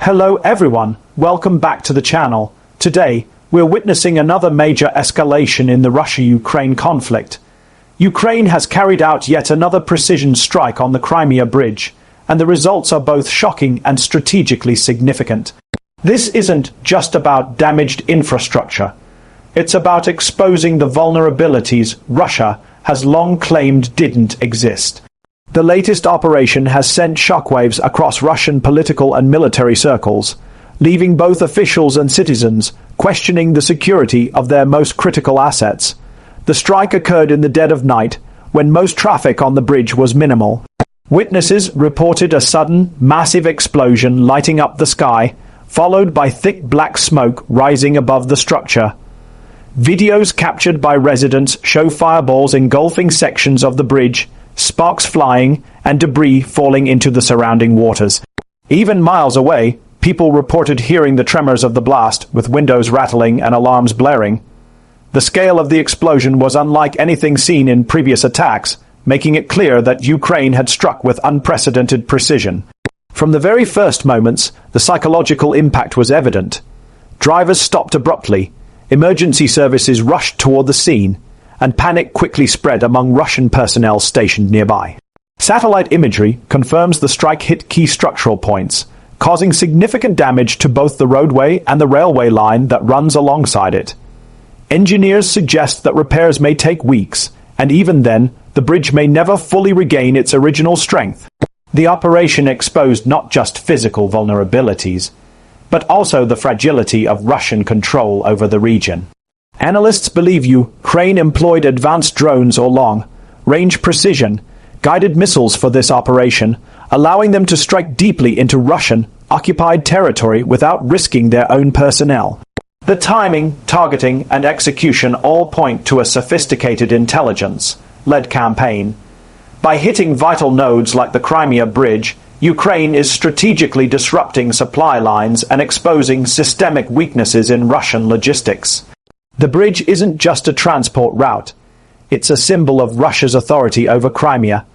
Hello everyone, welcome back to the channel. Today, we're witnessing another major escalation in the Russia-Ukraine conflict. Ukraine has carried out yet another precision strike on the Crimea Bridge, and the results are both shocking and strategically significant. This isn't just about damaged infrastructure. It's about exposing the vulnerabilities Russia has long claimed didn't exist. The latest operation has sent shockwaves across Russian political and military circles, leaving both officials and citizens questioning the security of their most critical assets. The strike occurred in the dead of night, when most traffic on the bridge was minimal. Witnesses reported a sudden, massive explosion lighting up the sky, followed by thick black smoke rising above the structure. Videos captured by residents show fireballs engulfing sections of the bridge, sparks flying, and debris falling into the surrounding waters. Even miles away, people reported hearing the tremors of the blast, with windows rattling and alarms blaring. The scale of the explosion was unlike anything seen in previous attacks, making it clear that Ukraine had struck with unprecedented precision. From the very first moments, the psychological impact was evident. Drivers stopped abruptly, emergency services rushed toward the scene, and panic quickly spread among Russian personnel stationed nearby. Satellite imagery confirms the strike hit key structural points, causing significant damage to both the roadway and the railway line that runs alongside it. Engineers suggest that repairs may take weeks, and even then, the bridge may never fully regain its original strength. The operation exposed not just physical vulnerabilities, but also the fragility of Russian control over the region. Analysts believe Ukraine employed advanced drones or long-range precision guided missiles for this operation, allowing them to strike deeply into Russian-occupied territory without risking their own personnel. The timing, targeting, and execution all point to a sophisticated intelligence-led campaign. By hitting vital nodes like the Crimea Bridge, Ukraine is strategically disrupting supply lines and exposing systemic weaknesses in Russian logistics. The bridge isn't just a transport route. It's a symbol of Russia's authority over Crimea.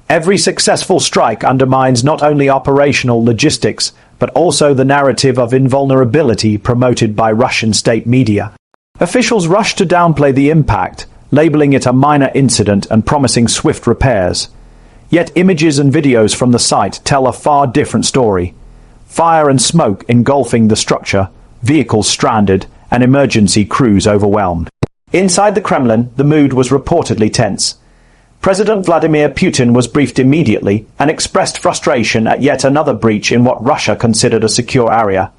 Every successful strike undermines not only operational logistics, but also the narrative of invulnerability promoted by Russian state media. Officials rush to downplay the impact, labeling it a minor incident and promising swift repairs. Yet images and videos from the site tell a far different story. Fire and smoke engulfing the structure, vehicles stranded, and emergency crews overwhelmed. Inside the Kremlin, the mood was reportedly tense. President Vladimir Putin was briefed immediately and expressed frustration at yet another breach in what Russia considered a secure area.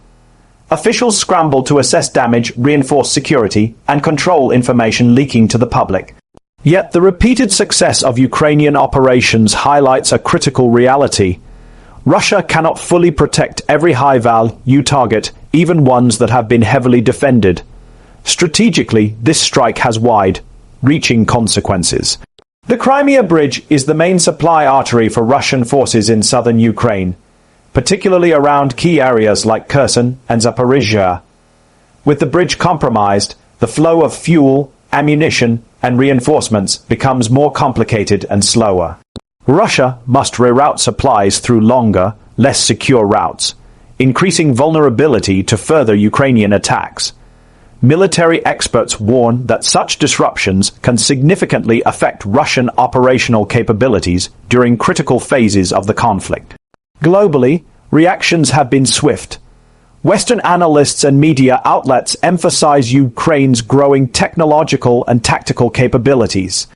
Officials scrambled to assess damage, reinforce security, and control information leaking to the public. Yet the repeated success of Ukrainian operations highlights a critical reality. Russia cannot fully protect every high-value target, even ones that have been heavily defended. Strategically, this strike has wide-reaching consequences. The Crimea Bridge is the main supply artery for Russian forces in southern Ukraine, particularly around key areas like Kherson and Zaporizhzhia. With the bridge compromised, the flow of fuel, ammunition, and reinforcements becomes more complicated and slower. Russia must reroute supplies through longer, less secure routes, increasing vulnerability to further Ukrainian attacks. Military experts warn that such disruptions can significantly affect Russian operational capabilities during critical phases of the conflict. Globally, reactions have been swift. Western analysts and media outlets emphasize Ukraine's growing technological and tactical capabilities.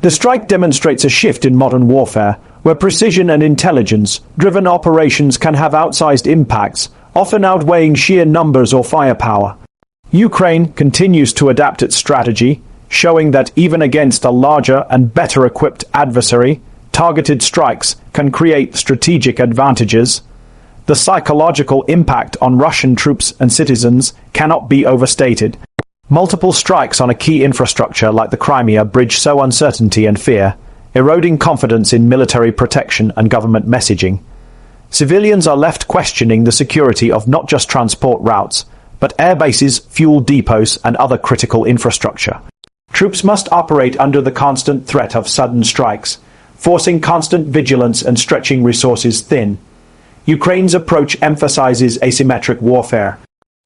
The strike demonstrates a shift in modern warfare, where precision and intelligence-driven operations can have outsized impacts, often outweighing sheer numbers or firepower. Ukraine continues to adapt its strategy, showing that even against a larger and better-equipped adversary, targeted strikes can create strategic advantages. The psychological impact on Russian troops and citizens cannot be overstated. Multiple strikes on a key infrastructure like the Crimea Bridge sow uncertainty and fear, eroding confidence in military protection and government messaging. Civilians are left questioning the security of not just transport routes, but air bases, fuel depots, and other critical infrastructure. Troops must operate under the constant threat of sudden strikes, forcing constant vigilance and stretching resources thin. Ukraine's approach emphasizes asymmetric warfare.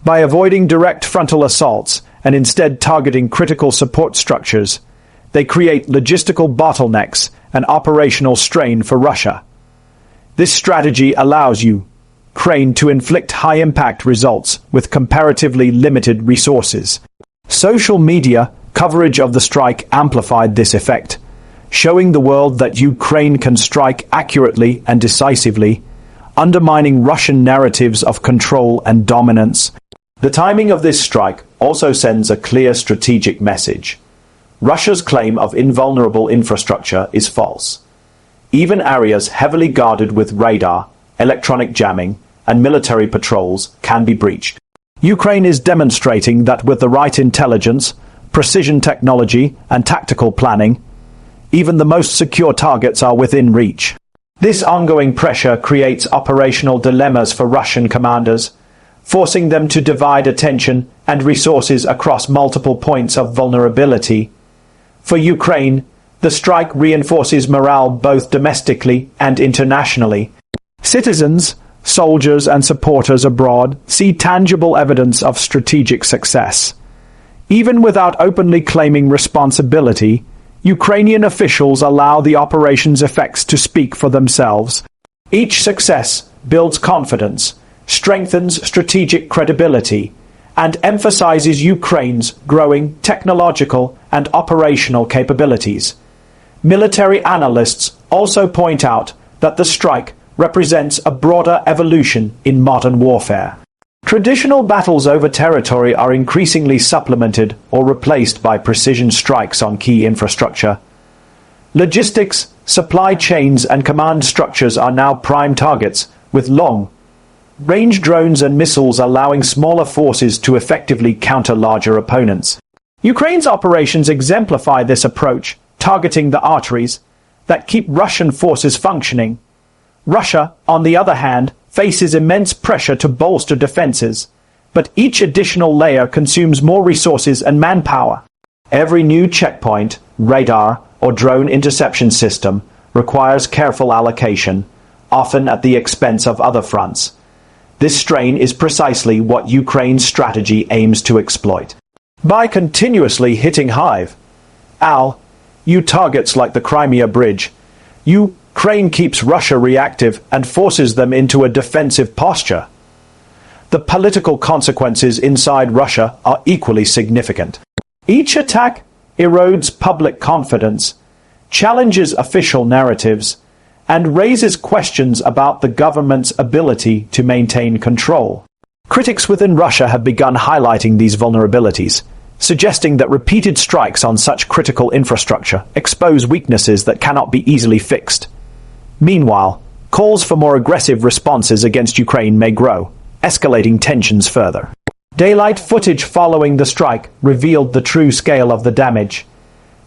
By avoiding direct frontal assaults and instead targeting critical support structures, they create logistical bottlenecks and operational strain for Russia. This strategy allows Ukraine to inflict high-impact results with comparatively limited resources. Social media coverage of the strike amplified this effect, showing the world that Ukraine can strike accurately and decisively, undermining Russian narratives of control and dominance. The timing of this strike also sends a clear strategic message. Russia's claim of invulnerable infrastructure is false. Even areas heavily guarded with radar, electronic jamming, and military patrols can be breached. Ukraine is demonstrating that with the right intelligence, precision technology, and tactical planning, even the most secure targets are within reach. This ongoing pressure creates operational dilemmas for Russian commanders, forcing them to divide attention and resources across multiple points of vulnerability. For Ukraine, the strike reinforces morale both domestically and internationally. Citizens, soldiers, and supporters abroad see tangible evidence of strategic success. Even without openly claiming responsibility, Ukrainian officials allow the operation's effects to speak for themselves. Each success builds confidence, strengthens strategic credibility, and emphasizes Ukraine's growing technological and operational capabilities. Military analysts also point out that the strike represents a broader evolution in modern warfare. Traditional battles over territory are increasingly supplemented or replaced by precision strikes on key infrastructure. Logistics, supply chains, and command structures are now prime targets, with long-range drones and missiles allowing smaller forces to effectively counter larger opponents. Ukraine's operations exemplify this approach, targeting the arteries that keep Russian forces functioning. Russia, on the other hand, faces immense pressure to bolster defenses, but each additional layer consumes more resources and manpower. Every new checkpoint, radar, or drone interception system requires careful allocation, often at the expense of other fronts. This strain is precisely what Ukraine's strategy aims to exploit. By continuously hitting targets like the Crimea Bridge, Ukraine keeps Russia reactive and forces them into a defensive posture. The political consequences inside Russia are equally significant. Each attack erodes public confidence, challenges official narratives, and raises questions about the government's ability to maintain control. Critics within Russia have begun highlighting these vulnerabilities, suggesting that repeated strikes on such critical infrastructure expose weaknesses that cannot be easily fixed. Meanwhile, calls for more aggressive responses against Ukraine may grow, escalating tensions further. Daylight footage following the strike revealed the true scale of the damage.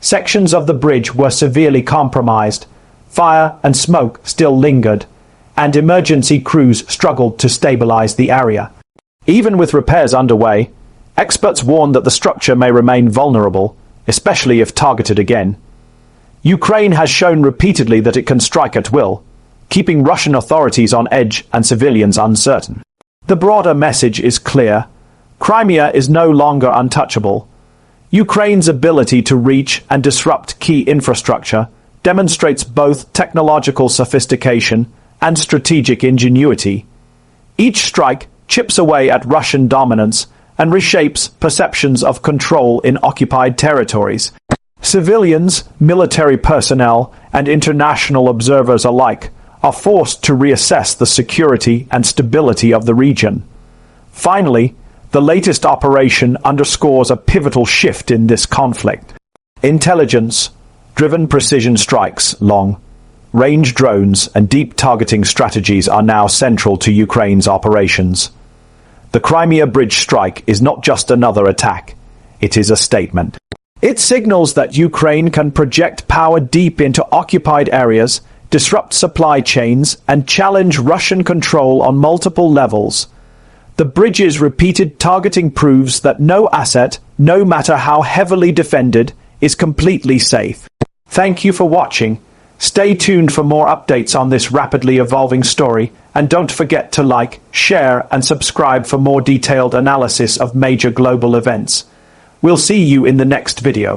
Sections of the bridge were severely compromised, fire and smoke still lingered, and emergency crews struggled to stabilize the area. Even with repairs underway, experts warn that the structure may remain vulnerable, especially if targeted again. Ukraine has shown repeatedly that it can strike at will, keeping Russian authorities on edge and civilians uncertain. The broader message is clear. Crimea is no longer untouchable. Ukraine's ability to reach and disrupt key infrastructure demonstrates both technological sophistication and strategic ingenuity. Each strike chips away at Russian dominance and reshapes perceptions of control in occupied territories. Civilians, military personnel, and international observers alike are forced to reassess the security and stability of the region. Finally, the latest operation underscores a pivotal shift in this conflict. Intelligence-driven precision strikes, long-range drones, and deep targeting strategies are now central to Ukraine's operations. The Crimea Bridge strike is not just another attack, it is a statement. It signals that Ukraine can project power deep into occupied areas, disrupt supply chains, and challenge Russian control on multiple levels. The bridge's repeated targeting proves that no asset, no matter how heavily defended, is completely safe. Thank you for watching. Stay tuned for more updates on this rapidly evolving story, and don't forget to like, share, and subscribe for more detailed analysis of major global events. We'll see you in the next video.